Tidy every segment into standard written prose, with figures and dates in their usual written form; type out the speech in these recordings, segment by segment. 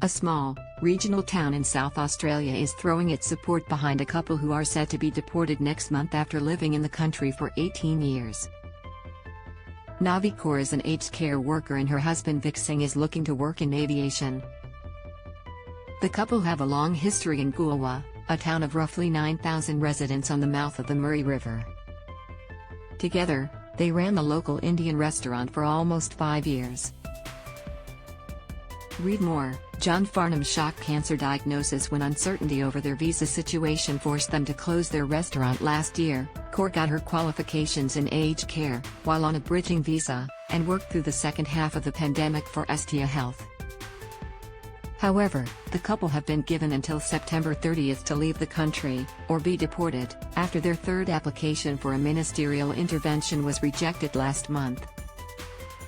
A small, regional town in South Australia is throwing its support behind a couple who are set to be deported next month after living in the country for 18 years. Navi Kaur is an aged care worker and her husband Vik Singh is looking to work in aviation. The couple have a long history in Goolwa, a town of roughly 9,000 residents on the mouth of the Murray River. Together, they ran the local Indian restaurant for almost 5 years. Read more. John Farnham shock cancer diagnosis when uncertainty over their visa situation forced them to close their restaurant last year. Kaur got her qualifications in aged care, while on a bridging visa, and worked through the second half of the pandemic for STA Health. However, the couple have been given until September 30th to leave the country, or be deported, after their third application for a ministerial intervention was rejected last month.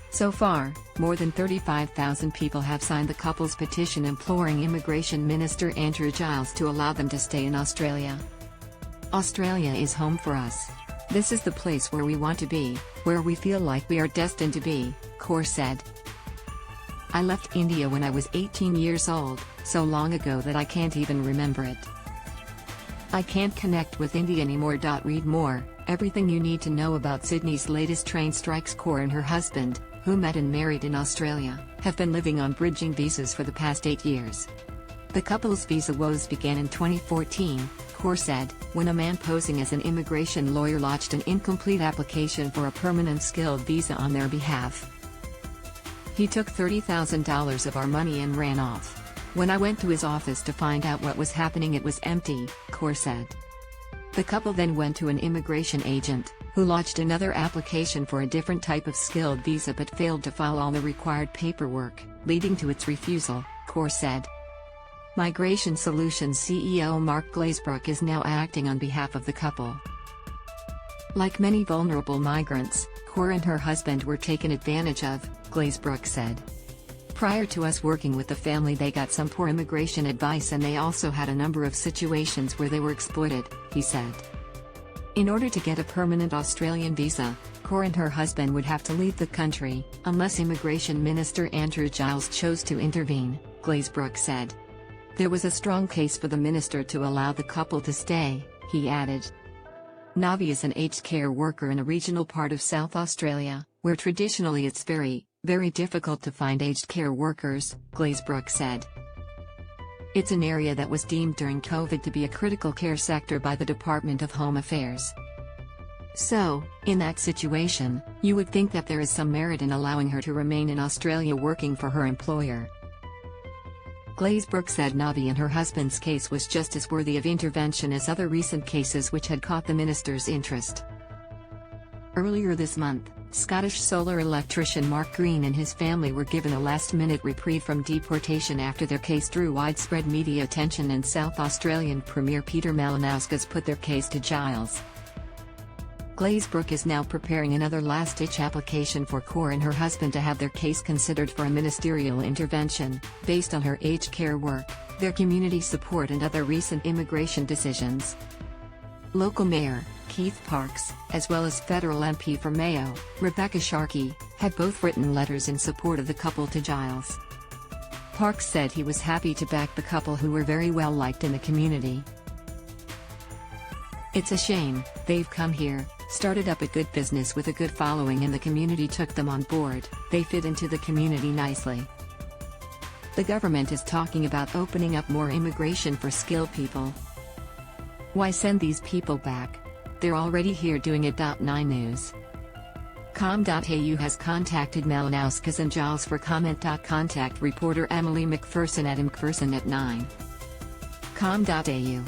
So far, more than 35,000 people have signed the couple's petition imploring Immigration Minister Andrew Giles to allow them to stay in Australia. Australia is home for us. This is the place where we want to be, where we feel like we are destined to be, Kaur said. I left India when I was 18 years old, so long ago that I can't even remember it. I can't connect with India anymore. Read more. Everything you need to know about Sydney's latest train strikes. Kaur and her husband, who met and married in Australia, have been living on bridging visas for the past 8 years. The couple's visa woes began in 2014, Kaur said, when a man posing as an immigration lawyer lodged an incomplete application for a permanent skilled visa on their behalf. He took $30,000 of our money and ran off. When I went to his office to find out what was happening, it was empty, Kaur said. The couple then went to an immigration agent, who lodged another application for a different type of skilled visa but failed to file all the required paperwork, leading to its refusal, Kaur said. Migration Solutions CEO Mark Glazebrook is now acting on behalf of the couple. Like many vulnerable migrants, Kaur and her husband were taken advantage of, Glazebrook said. Prior to us working with the family, they got some poor immigration advice and they also had a number of situations where they were exploited, he said. In order to get a permanent Australian visa, Kaur and her husband would have to leave the country, unless Immigration Minister Andrew Giles chose to intervene, Glazebrook said. There was a strong case for the minister to allow the couple to stay, he added. Navi is an aged care worker in a regional part of South Australia, where traditionally it's very difficult to find aged care workers, Glazebrook said. It's an area that was deemed during COVID to be a critical care sector by the Department of Home Affairs. So, in that situation, you would think that there is some merit in allowing her to remain in Australia working for her employer. Glazebrook said Navi and her husband's case was just as worthy of intervention as other recent cases which had caught the minister's interest. Earlier this month, Scottish solar electrician Mark Green and his family were given a last-minute reprieve from deportation after their case drew widespread media attention, and South Australian Premier Peter Malinauskas put their case to Giles. Glazebrook is now preparing another last-ditch application for Kaur and her husband to have their case considered for a ministerial intervention, based on her aged care work, their community support and other recent immigration decisions. Local Mayor Keith Parks, as well as federal MP for Mayo, Rebecca Sharkey, had both written letters in support of the couple to Giles. Parks said he was happy to back the couple who were very well liked in the community. It's a shame, they've come here, started up a good business with a good following and the community took them on board, they fit into the community nicely. The government is talking about opening up more immigration for skilled people. Why send these people back? They're already here doing it. 9 News. Com.au has contacted Malinauskas and Giles for comment. Contact reporter Emily McPherson at mcpherson@9. Com.au